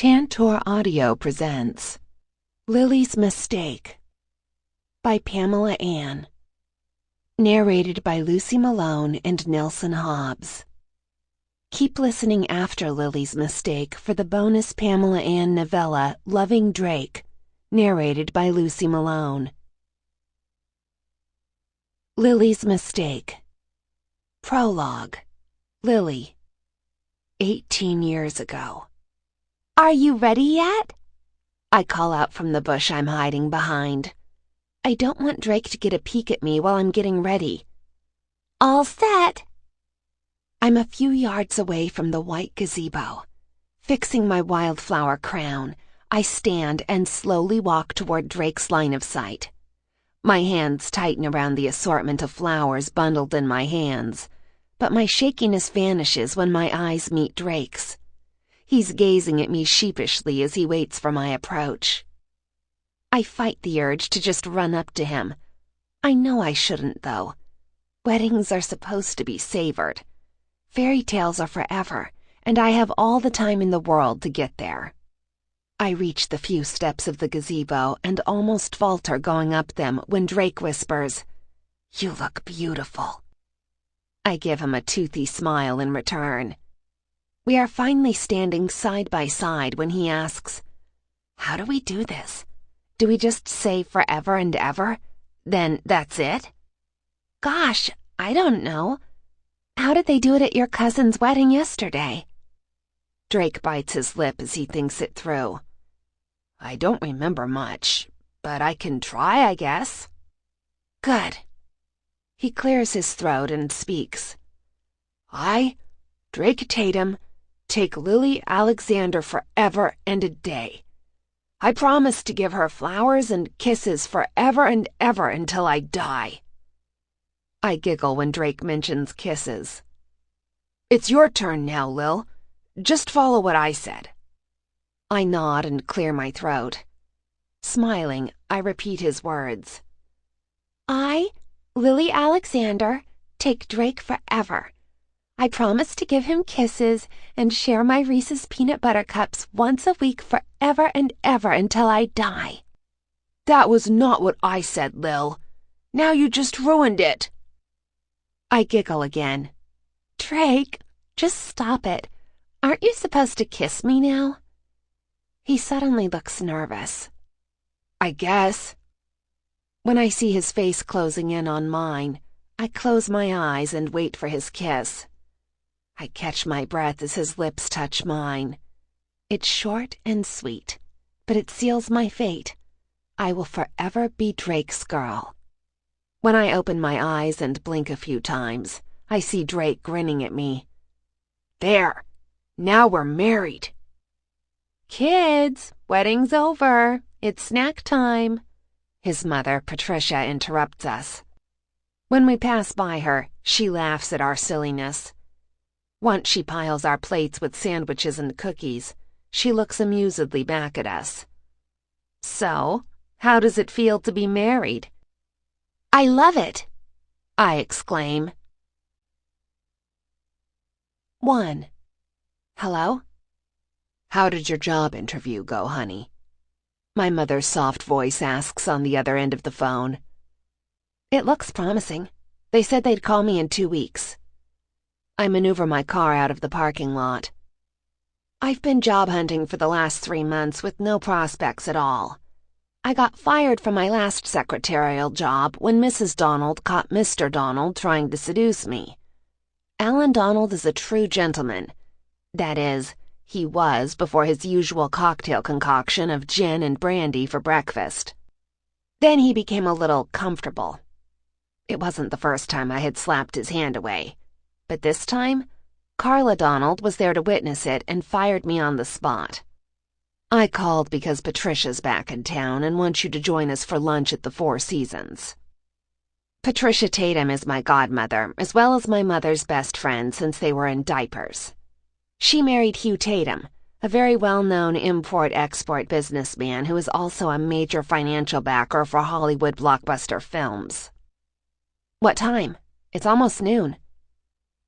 Tantor Audio presents Lily's Mistake by Pamela Ann. Narrated by Lucy Malone and Nelson Hobbs. Keep listening after Lily's Mistake for the bonus Pamela Ann novella Loving Drake, narrated by Lucy Malone. Lily's Mistake. Prologue. Lily. 18 years ago. Are you ready yet? I call out from the bush I'm hiding behind. I don't want Drake to get a peek at me while I'm getting ready. All set. I'm a few yards away from the white gazebo. Fixing my wildflower crown, I stand and slowly walk toward Drake's line of sight. My hands tighten around the assortment of flowers bundled in my hands, but my shakiness vanishes when my eyes meet Drake's. He's gazing at me sheepishly as he waits for my approach. I fight the urge to just run up to him. I know I shouldn't, though. Weddings are supposed to be savored. Fairy tales are forever, and I have all the time in the world to get there. I reach the few steps of the gazebo and almost falter going up them when Drake whispers, "You look beautiful." I give him a toothy smile in return. We are finally standing side by side when he asks, "How do we do this? Do we just say forever and ever? Then that's it?" Gosh, I don't know. How did they do it at your cousin's wedding yesterday? Drake bites his lip as he thinks it through. I don't remember much, but I can try, I guess. Good. He clears his throat and speaks. I, Drake Tatum, take Lily Alexander forever and a day. I promise to give her flowers and kisses forever and ever until I die. I giggle when Drake mentions kisses. It's your turn now, Lil. Just follow what I said. I nod and clear my throat. Smiling, I repeat his words. I, Lily Alexander, take Drake forever. I promise to give him kisses and share my Reese's peanut butter cups once a week forever and ever until I die. That was not what I said, Lil. Now you just ruined it. I giggle again. Drake, just stop it. Aren't you supposed to kiss me now? He suddenly looks nervous. I guess. When I see his face closing in on mine, I close my eyes and wait for his kiss. I catch my breath as his lips touch mine. It's short and sweet, but it seals my fate. I will forever be Drake's girl. When I open my eyes and blink a few times, I see Drake grinning at me. There, now we're married. Kids, wedding's over. It's snack time. His mother, Patricia, interrupts us. When we pass by her, she laughs at our silliness. Once she piles our plates with sandwiches and cookies, she looks amusedly back at us. So, how does it feel to be married? I love it, I exclaim. 1. Hello? How did your job interview go, honey? My mother's soft voice asks on the other end of the phone. It looks promising. They said they'd call me in 2 weeks. I maneuver my car out of the parking lot. I've been job hunting for the last 3 months with no prospects at all. I got fired from my last secretarial job when Mrs. Donald caught Mr. Donald trying to seduce me. Alan Donald is a true gentleman. That is, he was before his usual cocktail concoction of gin and brandy for breakfast. Then he became a little comfortable. It wasn't the first time I had slapped his hand away. But this time, Carla Donald was there to witness it and fired me on the spot. I called because Patricia's back in town and wants you to join us for lunch at the Four Seasons. Patricia Tatum is my godmother, as well as my mother's best friend since they were in diapers. She married Hugh Tatum, a very well-known import-export businessman who is also a major financial backer for Hollywood blockbuster films. What time? It's almost noon.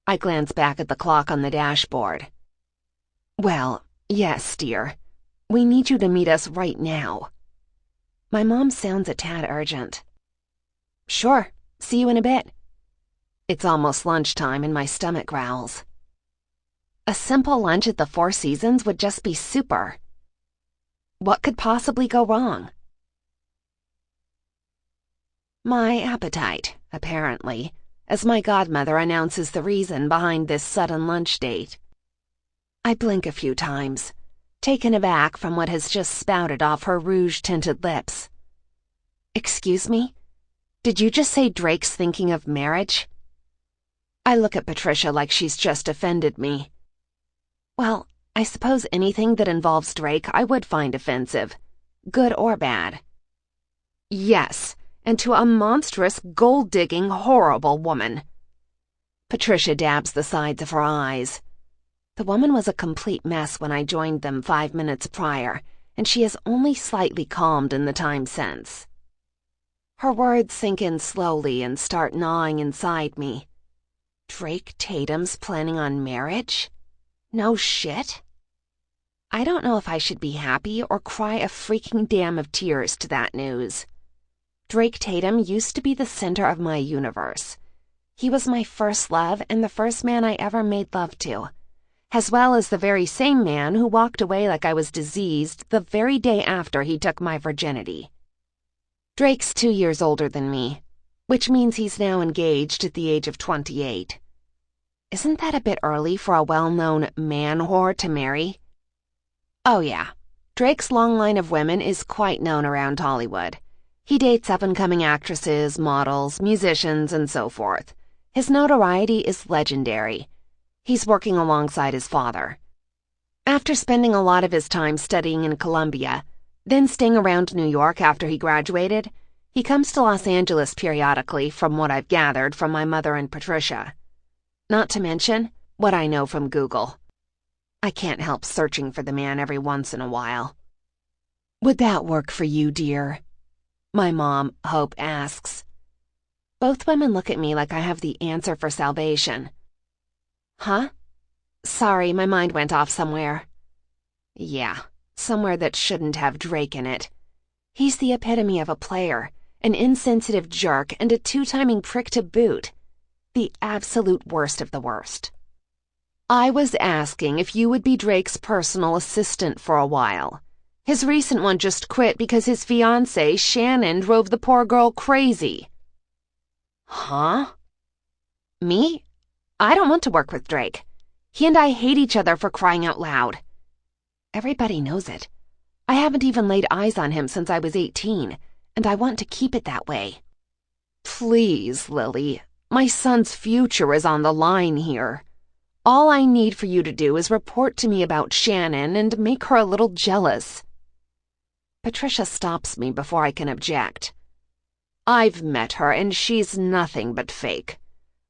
I glance back at the clock on the dashboard. Well, yes, dear. We need you to meet us right now." My mom sounds a tad urgent. "Sure, see you in a bit." It's almost lunchtime and my stomach growls. A simple lunch at the Four Seasons would just be super. What could possibly go wrong? My appetite, apparently, as my godmother announces the reason behind this sudden lunch date. I blink a few times, taken aback from what has just spouted off her rouge-tinted lips. "Excuse me? Did you just say Drake's thinking of marriage?" I look at Patricia like she's just offended me. Well, I suppose anything that involves Drake I would find offensive, good or bad. Yes, and to a monstrous, gold-digging, horrible woman. Patricia dabs the sides of her eyes. The woman was a complete mess when I joined them 5 minutes prior, and she has only slightly calmed in the time since. Her words sink in slowly and start gnawing inside me. Drake Tatum's planning on marriage? No shit? I don't know if I should be happy or cry a freaking dam of tears to that news. Drake Tatum used to be the center of my universe. He was my first love and the first man I ever made love to, as well as the very same man who walked away like I was diseased the very day after he took my virginity. Drake's 2 years older than me, which means he's now engaged at the age of 28. Isn't that a bit early for a well-known man-whore to marry? Oh yeah, Drake's long line of women is quite known around Hollywood. He dates up-and-coming actresses, models, musicians, and so forth. His notoriety is legendary. He's working alongside his father. After spending a lot of his time studying in Columbia, then staying around New York after he graduated, he comes to Los Angeles periodically, from what I've gathered from my mother and Patricia. Not to mention what I know from Google. I can't help searching for the man every once in a while. "Would that work for you, dear?" my mom, Hope, asks. Both women look at me like I have the answer for salvation. Huh? Sorry, my mind went off somewhere. Yeah, somewhere that shouldn't have Drake in it. He's the epitome of a player, an insensitive jerk, and a two-timing prick to boot. The absolute worst of the worst. I was asking if you would be Drake's personal assistant for a while. His recent one just quit because his fiancée, Shannon, drove the poor girl crazy. Huh? Me? I don't want to work with Drake. He and I hate each other, for crying out loud. Everybody knows it. I haven't even laid eyes on him since I was 18, and I want to keep it that way. Please, Lily. My son's future is on the line here. All I need for you to do is report to me about Shannon and make her a little jealous. Patricia stops me before I can object. I've met her, and she's nothing but fake.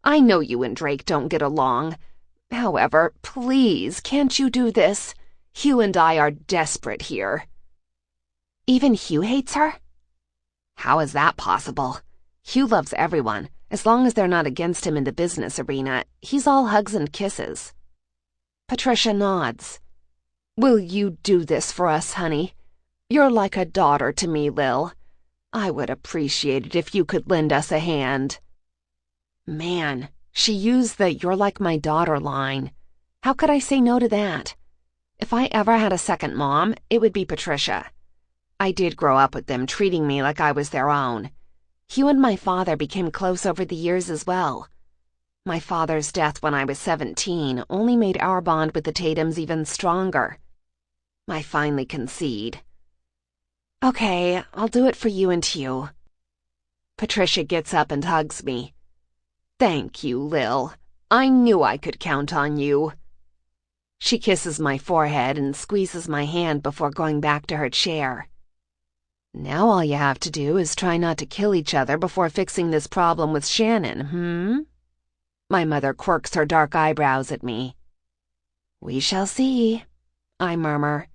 I know you and Drake don't get along. However, please, can't you do this? Hugh and I are desperate here. Even Hugh hates her? How is that possible? Hugh loves everyone. As long as they're not against him in the business arena, he's all hugs and kisses. Patricia nods. Will you do this for us, honey? You're like a daughter to me, Lil. I would appreciate it if you could lend us a hand. Man, she used the "you're like my daughter" line. How could I say no to that? If I ever had a second mom, it would be Patricia. I did grow up with them treating me like I was their own. Hugh and my father became close over the years as well. My father's death when I was 17 only made our bond with the Tatums even stronger. I finally concede. Okay, I'll do it for you and Hugh. Patricia gets up and hugs me. Thank you, Lil. I knew I could count on you. She kisses my forehead and squeezes my hand before going back to her chair. Now all you have to do is try not to kill each other before fixing this problem with Shannon, My mother quirks her dark eyebrows at me. We shall see, I murmur.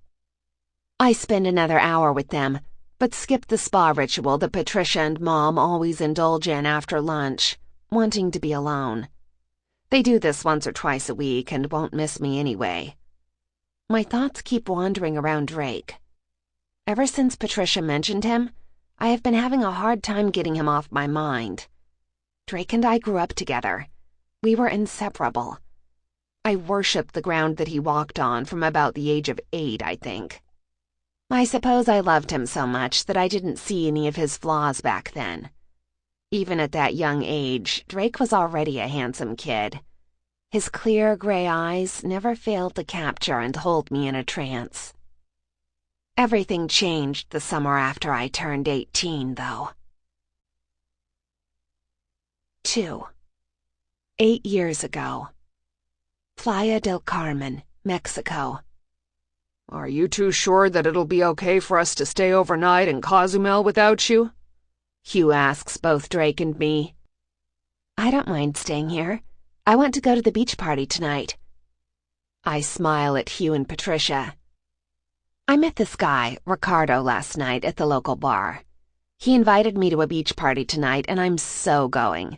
I spend another hour with them, but skip the spa ritual that Patricia and Mom always indulge in after lunch, wanting to be alone. They do this once or twice a week and won't miss me anyway. My thoughts keep wandering around Drake. Ever since Patricia mentioned him, I have been having a hard time getting him off my mind. Drake and I grew up together. We were inseparable. I worshipped the ground that he walked on from about the age of 8, I think. I suppose I loved him so much that I didn't see any of his flaws back then. Even at that young age, Drake was already a handsome kid. His clear gray eyes never failed to capture and hold me in a trance. Everything changed the summer after I turned 18, though. 2. 8 years ago. Playa del Carmen, Mexico. Are you too sure that it'll be okay for us to stay overnight in Cozumel without you? Hugh asks both Drake and me. I don't mind staying here. I want to go to the beach party tonight. I smile at Hugh and Patricia. I met this guy, Ricardo, last night at the local bar. He invited me to a beach party tonight, and I'm so going.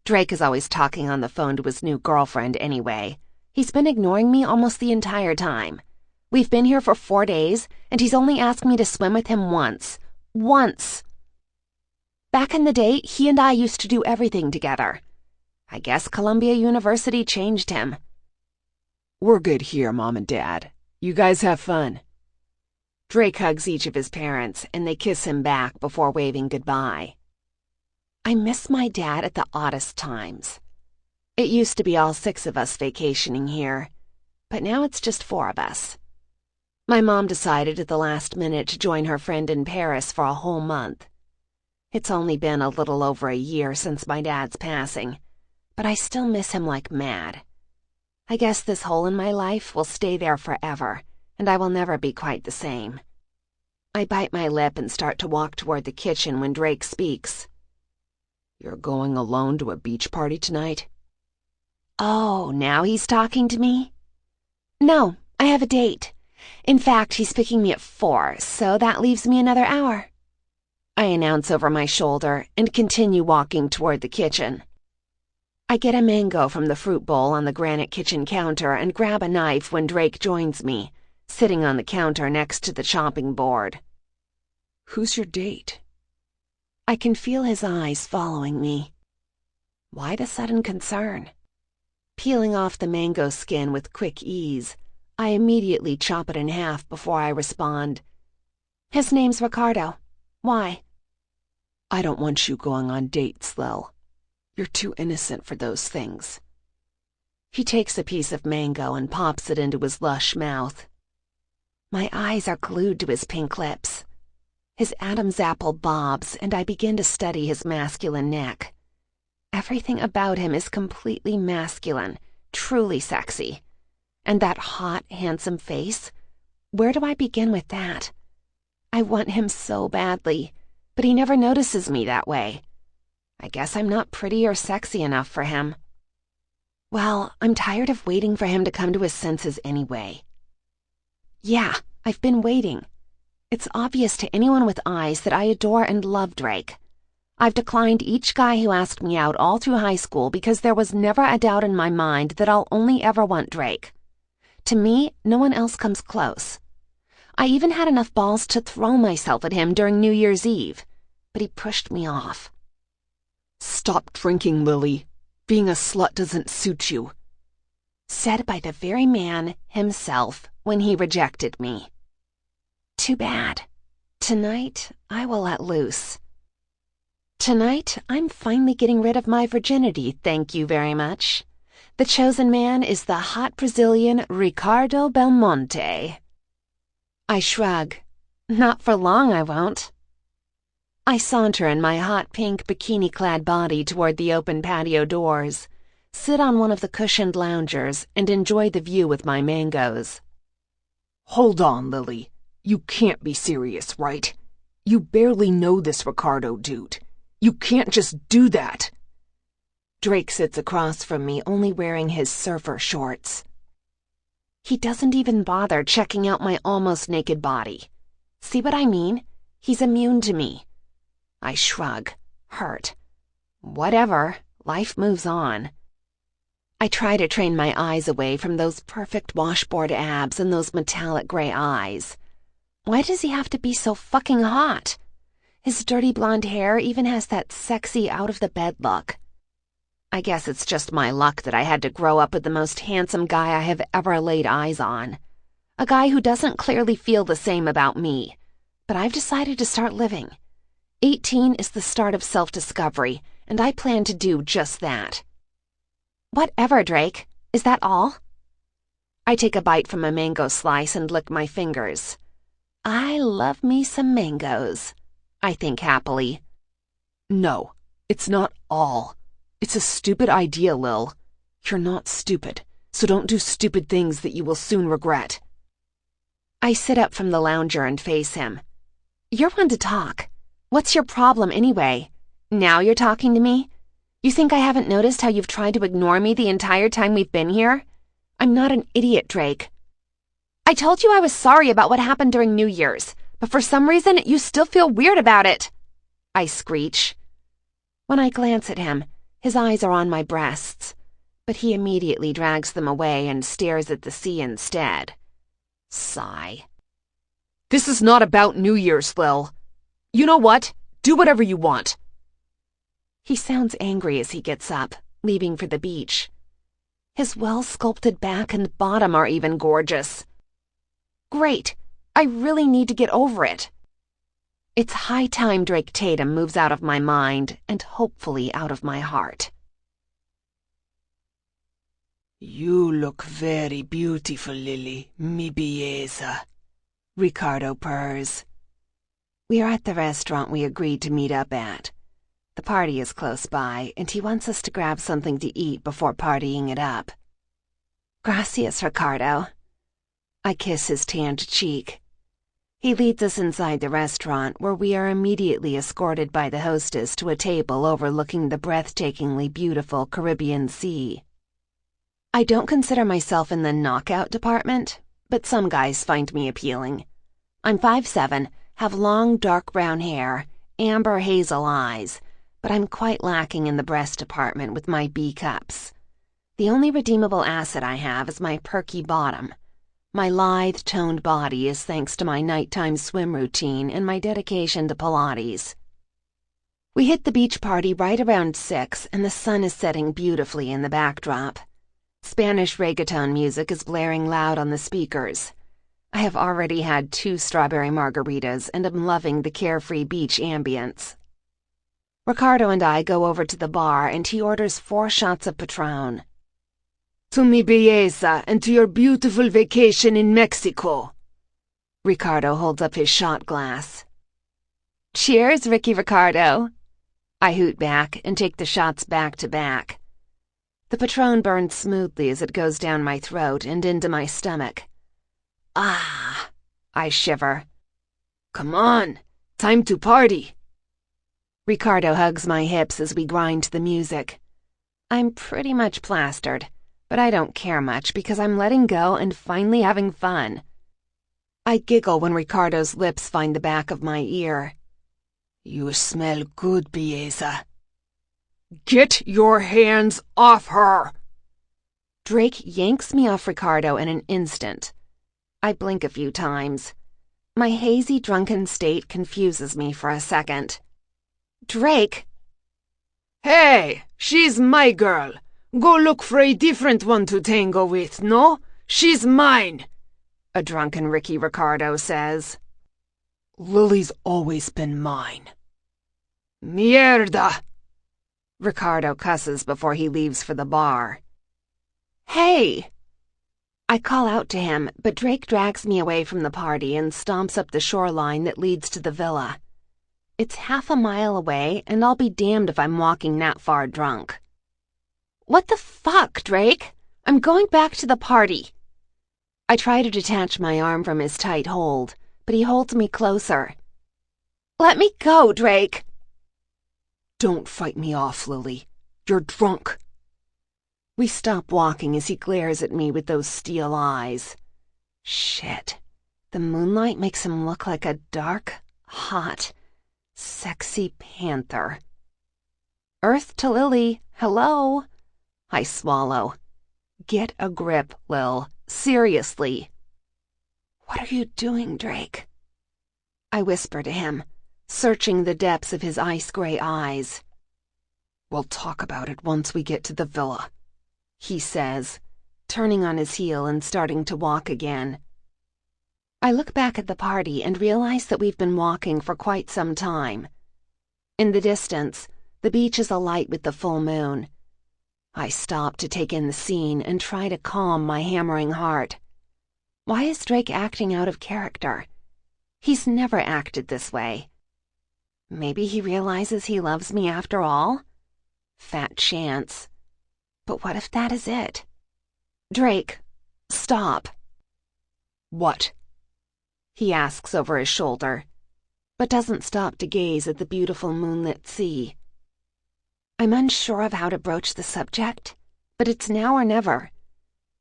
Drake is always talking on the phone to his new girlfriend anyway. He's been ignoring me almost the entire time. We've been here for 4 days, and he's only asked me to swim with him once. Once! Back in the day, he and I used to do everything together. I guess Columbia University changed him. We're good here, Mom and Dad. You guys have fun. Drake hugs each of his parents, and they kiss him back before waving goodbye. I miss my dad at the oddest times. It used to be all 6 of us vacationing here, but now it's just 4 of us. My mom decided at the last minute to join her friend in Paris for a whole month. It's only been a little over a year since my dad's passing, but I still miss him like mad. I guess this hole in my life will stay there forever, and I will never be quite the same. I bite my lip and start to walk toward the kitchen when Drake speaks. You're going alone to a beach party tonight? Oh, now he's talking to me? No, I have a date. In fact, he's picking me at 4, so that leaves me another hour. I announce over my shoulder and continue walking toward the kitchen. I get a mango from the fruit bowl on the granite kitchen counter and grab a knife when Drake joins me, sitting on the counter next to the chopping board. Who's your date? I can feel his eyes following me. Why the sudden concern? Peeling off the mango skin with quick ease, I immediately chop it in half before I respond. His name's Ricardo. Why? I don't want you going on dates, Lil. You're too innocent for those things. He takes a piece of mango and pops it into his lush mouth. My eyes are glued to his pink lips. His Adam's apple bobs, and I begin to study his masculine neck. Everything about him is completely masculine, truly sexy. And that hot, handsome face? Where do I begin with that? I want him so badly, but he never notices me that way. I guess I'm not pretty or sexy enough for him. Well, I'm tired of waiting for him to come to his senses anyway. Yeah, I've been waiting. It's obvious to anyone with eyes that I adore and love Drake. I've declined each guy who asked me out all through high school because there was never a doubt in my mind that I'll only ever want Drake. To me, no one else comes close. I even had enough balls to throw myself at him during New Year's Eve, but he pushed me off. Stop drinking, Lily. Being a slut doesn't suit you. Said by the very man himself when he rejected me. Too bad. Tonight, I will let loose. Tonight, I'm finally getting rid of my virginity, thank you very much. The chosen man is the hot Brazilian Ricardo Belmonte. I shrug. Not for long, I won't. I saunter in my hot pink bikini-clad body toward the open patio doors, sit on one of the cushioned loungers, and enjoy the view with my mangoes. Hold on, Lily. You can't be serious, right? You barely know this Ricardo dude. You can't just do that. Drake sits across from me, only wearing his surfer shorts. He doesn't even bother checking out my almost naked body. See what I mean? He's immune to me. I shrug, hurt. Whatever, life moves on. I try to train my eyes away from those perfect washboard abs and those metallic gray eyes. Why does he have to be so fucking hot? His dirty blonde hair even has that sexy out-of-the-bed look. I guess it's just my luck that I had to grow up with the most handsome guy I have ever laid eyes on. A guy who doesn't clearly feel the same about me. But I've decided to start living. 18 is the start of self-discovery, and I plan to do just that. Whatever, Drake. Is that all? I take a bite from a mango slice and lick my fingers. I love me some mangoes, I think happily. No, it's not all. It's a stupid idea, Lil. You're not stupid, so don't do stupid things that you will soon regret. I sit up from the lounger and face him. You're one to talk. What's your problem anyway? Now you're talking to me? You think I haven't noticed how you've tried to ignore me the entire time we've been here? I'm not an idiot, Drake. I told you I was sorry about what happened during New Year's, but for some reason you still feel weird about it. I screech. When I glance at him, his eyes are on my breasts, but he immediately drags them away and stares at the sea instead. Sigh. This is not about New Year's, Lil. You know what? Do whatever you want. He sounds angry as he gets up, leaving for the beach. His well-sculpted back and bottom are even gorgeous. Great. I really need to get over it. It's high time Drake Tatum moves out of my mind and hopefully out of my heart. You look very beautiful, Lily, mi belleza, Ricardo purrs. We are at the restaurant we agreed to meet up at. The party is close by, and he wants us to grab something to eat before partying it up. Gracias, Ricardo. I kiss his tanned cheek. He leads us inside the restaurant, where we are immediately escorted by the hostess to a table overlooking the breathtakingly beautiful Caribbean Sea. I don't consider myself in the knockout department, but some guys find me appealing. I'm 5'7", have long dark brown hair, amber hazel eyes, but I'm quite lacking in the breast department with my B cups. The only redeemable asset I have is my perky bottom. My lithe, toned body is thanks to my nighttime swim routine and my dedication to Pilates. We hit the beach party right around 6, and the sun is setting beautifully in the backdrop. Spanish reggaeton music is blaring loud on the speakers. I have already had 2 strawberry margaritas and am loving the carefree beach ambience. Ricardo and I go over to the bar and he orders 4 shots of Patron. To mi belleza and to your beautiful vacation in Mexico. Ricardo holds up his shot glass. Cheers, Ricky Ricardo. I hoot back and take the shots back to back. The Patron burns smoothly as it goes down my throat and into my stomach. Ah, I shiver. Come on, time to party. Ricardo hugs my hips as we grind to the music. I'm pretty much plastered, but I don't care much because I'm letting go and finally having fun. I giggle when Ricardo's lips find the back of my ear. You smell good, belleza. Get your hands off her! Drake yanks me off Ricardo in an instant. I blink a few times. My hazy, drunken state confuses me for a second. Drake! Hey, she's my girl. Go look for a different one to tango with, no? She's mine, a drunken Ricky Ricardo says. Lily's always been mine. Mierda! Ricardo cusses before he leaves for the bar. Hey! I call out to him, but Drake drags me away from the party and stomps up the shoreline that leads to the villa. It's half a mile away, and I'll be damned if I'm walking that far drunk. What the fuck, Drake? I'm going back to the party. I try to detach my arm from his tight hold, but he holds me closer. Let me go, Drake. Don't fight me off, Lily. You're drunk. We stop walking as he glares at me with those steel eyes. Shit. The moonlight makes him look like a dark, hot, sexy panther. Earth to Lily, hello? I swallow. Get a grip, Lil. Seriously. What are you doing, Drake? I whisper to him, searching the depths of his ice-gray eyes. "We'll talk about it once we get to the villa," he says, turning on his heel and starting to walk again. I look back at the party and realize that we've been walking for quite some time. In the distance, the beach is alight with the full moon. I stop to take in the scene and try to calm my hammering heart. Why is Drake acting out of character? He's never acted this way. Maybe he realizes he loves me after all? Fat chance. But what if that is it? Drake, stop. "What?" he asks over his shoulder, but doesn't stop to gaze at the beautiful moonlit sea. I'm unsure of how to broach the subject, but it's now or never.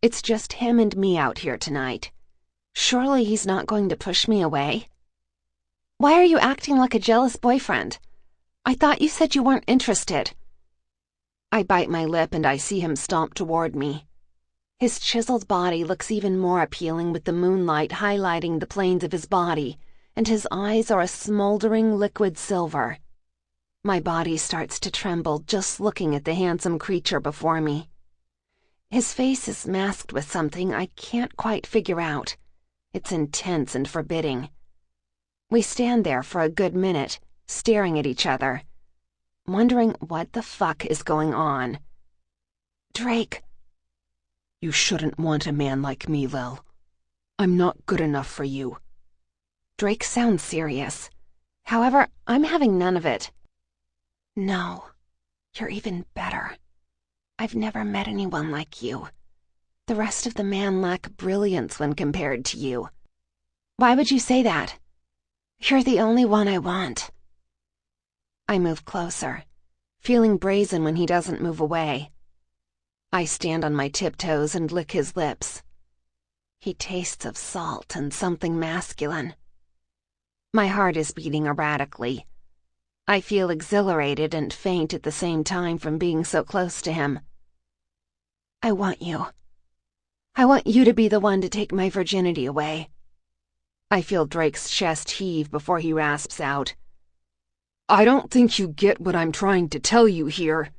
It's just him and me out here tonight. Surely he's not going to push me away? Why are you acting like a jealous boyfriend? I thought you said you weren't interested. I bite my lip and I see him stomp toward me. His chiseled body looks even more appealing with the moonlight highlighting the planes of his body, and his eyes are a smoldering liquid silver. My body starts to tremble just looking at the handsome creature before me. His face is masked with something I can't quite figure out. It's intense and forbidding. We stand there for a good minute, staring at each other, wondering what the fuck is going on. Drake. "You shouldn't want a man like me, Lil. I'm not good enough for you." Drake sounds serious. However, I'm having none of it. No, you're even better. I've never met anyone like you. The rest of the man lack brilliance when compared to you. Why would you say that? You're the only one I want. I move closer, feeling brazen when he doesn't move away. I stand on my tiptoes and lick his lips. He tastes of salt and something masculine. My heart is beating erratically. I feel exhilarated and faint at the same time from being so close to him. I want you. I want you to be the one to take my virginity away. I feel Drake's chest heave before he rasps out, "I don't think you get what I'm trying to tell you here."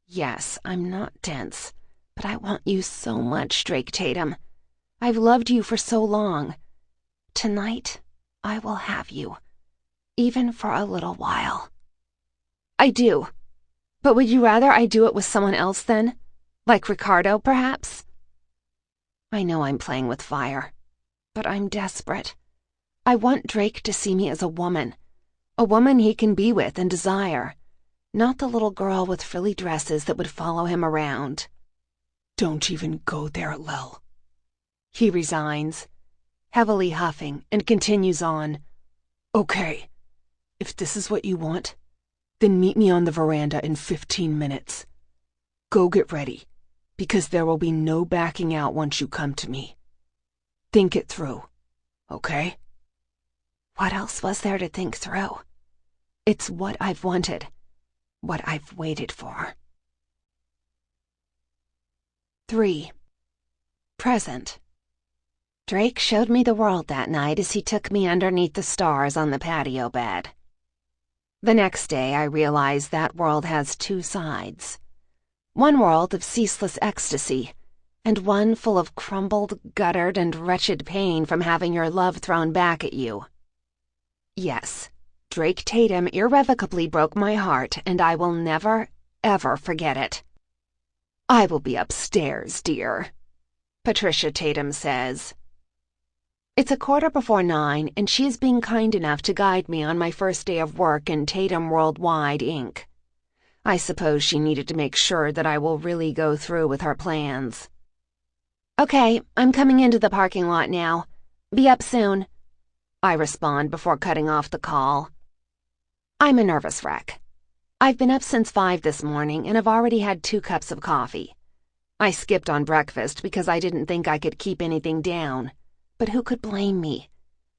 Yes, I'm not dense, but I want you so much, Drake Tatum. I've loved you for so long. Tonight, I will have you, even for a little while. I do. But would you rather I do it with someone else then? Like Ricardo, perhaps? I know I'm playing with fire, but I'm desperate. I want Drake to see me as a woman he can be with and desire, not the little girl with frilly dresses that would follow him around. "Don't even go there, Lil." He resigns, heavily huffing, and continues on. "Okay, if this is what you want, then meet me on the veranda in 15 minutes. Go get ready, because there will be no backing out once you come to me. Think it through, okay?" What else was there to think through? It's what I've wanted, what I've waited for. 3. Present. Drake showed me the world that night as he took me underneath the stars on the patio bed. The next day, I realized that world has two sides. One world of ceaseless ecstasy, and one full of crumbled, guttered, and wretched pain from having your love thrown back at you. Yes, Drake Tatum irrevocably broke my heart, and I will never, ever forget it. "I will be upstairs, dear," Patricia Tatum says. It's 9:15, and she is being kind enough to guide me on my first day of work in Tatum Worldwide, Inc. I suppose she needed to make sure that I will really go through with her plans. "Okay, I'm coming into the parking lot now. Be up soon," I respond before cutting off the call. I'm a nervous wreck. I've been up since 5 this morning and have already had 2 cups of coffee. I skipped on breakfast because I didn't think I could keep anything down. But who could blame me?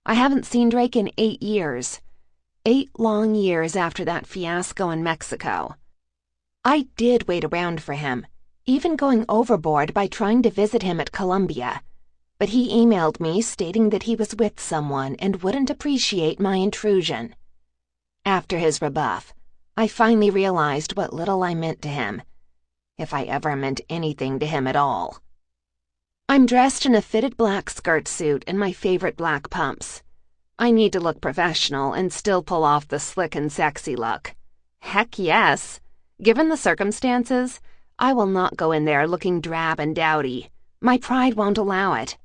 I haven't seen Drake in 8 years. 8 long years after that fiasco in Mexico. I did wait around for him, even going overboard by trying to visit him at Columbia. but he emailed me stating that he was with someone and wouldn't appreciate my intrusion. After his rebuff, I finally realized what little I meant to him, if I ever meant anything to him at all. I'm dressed in a fitted black skirt suit and my favorite black pumps. I need to look professional and still pull off the slick and sexy look. Heck yes! Given the circumstances, I will not go in there looking drab and dowdy. My pride won't allow it.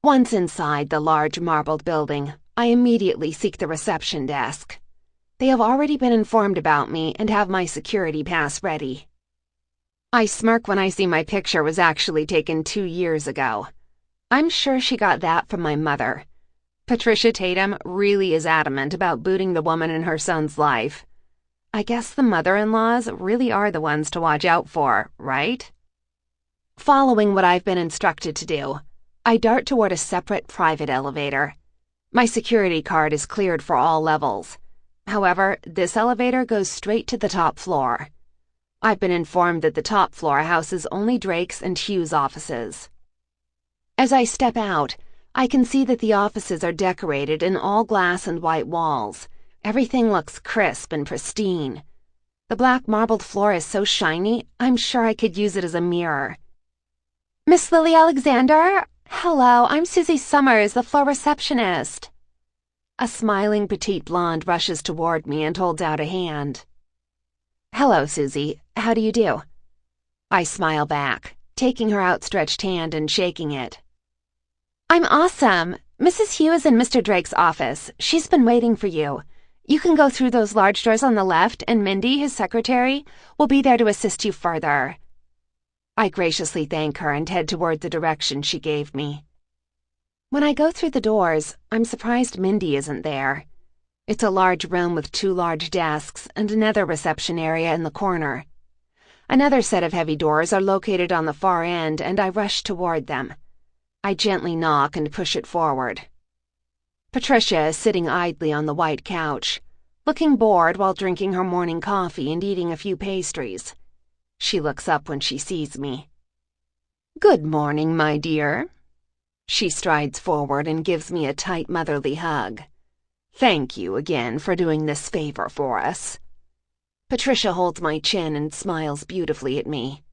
Once inside the large marbled building, I immediately seek the reception desk. They have already been informed about me and have my security pass ready. I smirk when I see my picture was actually taken 2 years ago. I'm sure she got that from my mother. Patricia Tatum really is adamant about booting the woman in her son's life. I guess the mother-in-laws really are the ones to watch out for, right? Following what I've been instructed to do, I dart toward a separate private elevator. My security card is cleared for all levels. However, this elevator goes straight to the top floor. I've been informed that the top floor houses only Drake's and Hugh's offices. As I step out, I can see that the offices are decorated in all glass and white walls. Everything looks crisp and pristine. The black marbled floor is so shiny, I'm sure I could use it as a mirror. Miss Lily Alexander? Hello, I'm Susie Summers, the floor receptionist. A smiling petite blonde rushes toward me and holds out a hand. Hello, Susie. How do you do? I smile back, taking her outstretched hand and shaking it. I'm awesome. Mrs. Hugh is in Mr. Drake's office. She's been waiting for you. You can go through those large doors on the left, and Mindy, his secretary, will be there to assist you further. I graciously thank her and head toward the direction she gave me. When I go through the doors, I'm surprised Mindy isn't there. It's a large room with 2 large desks and another reception area in the corner. Another set of heavy doors are located on the far end, and I rush toward them. I gently knock and push it forward. Patricia is sitting idly on the white couch, looking bored while drinking her morning coffee and eating a few pastries. She looks up when she sees me. Good morning, my dear. She strides forward and gives me a tight motherly hug. Thank you again for doing this favor for us. Patricia holds my chin and smiles beautifully at me.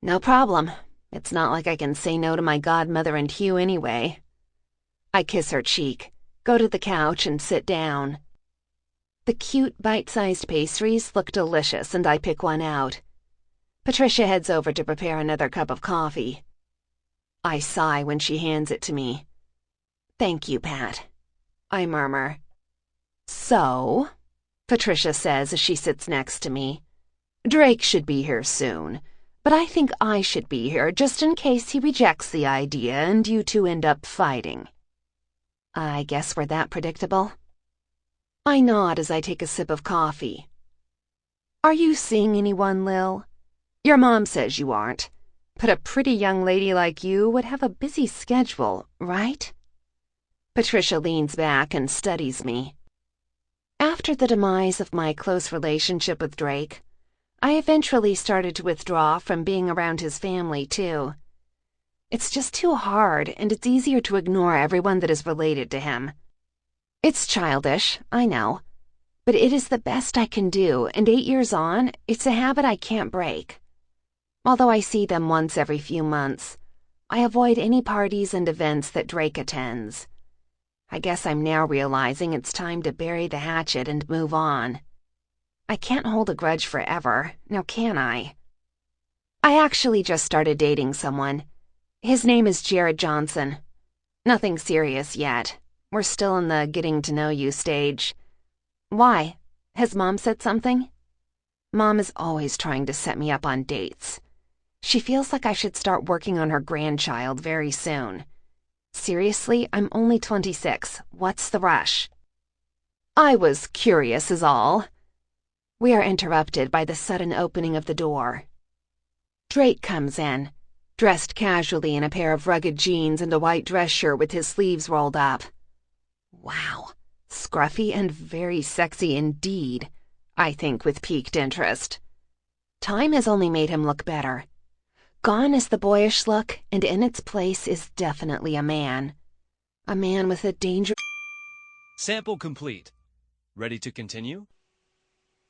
No problem. It's not like I can say no to my godmother and Hugh anyway. I kiss her cheek, go to the couch and sit down. The cute, bite-sized pastries look delicious and I pick one out. Patricia heads over to prepare another cup of coffee. I sigh when she hands it to me. Thank you, Pat. I murmur. So, Patricia says as she sits next to me, Drake should be here soon, but I think I should be here just in case he rejects the idea and you two end up fighting. I guess we're that predictable. I nod as I take a sip of coffee. Are you seeing anyone, Lil? Your mom says you aren't, but a pretty young lady like you would have a busy schedule, right? Patricia leans back and studies me. After the demise of my close relationship with Drake, I eventually started to withdraw from being around his family, too. It's just too hard, and it's easier to ignore everyone that is related to him. It's childish, I know, but it is the best I can do, and 8 years on, it's a habit I can't break. Although I see them once every few months, I avoid any parties and events that Drake attends. I guess I'm now realizing it's time to bury the hatchet and move on. I can't hold a grudge forever, now can I? I actually just started dating someone. His name is Jared Johnson. Nothing serious yet. We're still in the getting-to-know-you stage. Why? Has Mom said something? Mom is always trying to set me up on dates. She feels like I should start working on her grandchild very soon. Seriously, I'm only 26. What's the rush? I was curious is all. We are interrupted by the sudden opening of the door. Drake comes in, dressed casually in a pair of rugged jeans and a white dress shirt with his sleeves rolled up. Wow, scruffy and very sexy indeed, I think with piqued interest. Time has only made him look better. Gone is the boyish look, and in its place is definitely a man. A man with a danger... Sample complete. Ready to continue?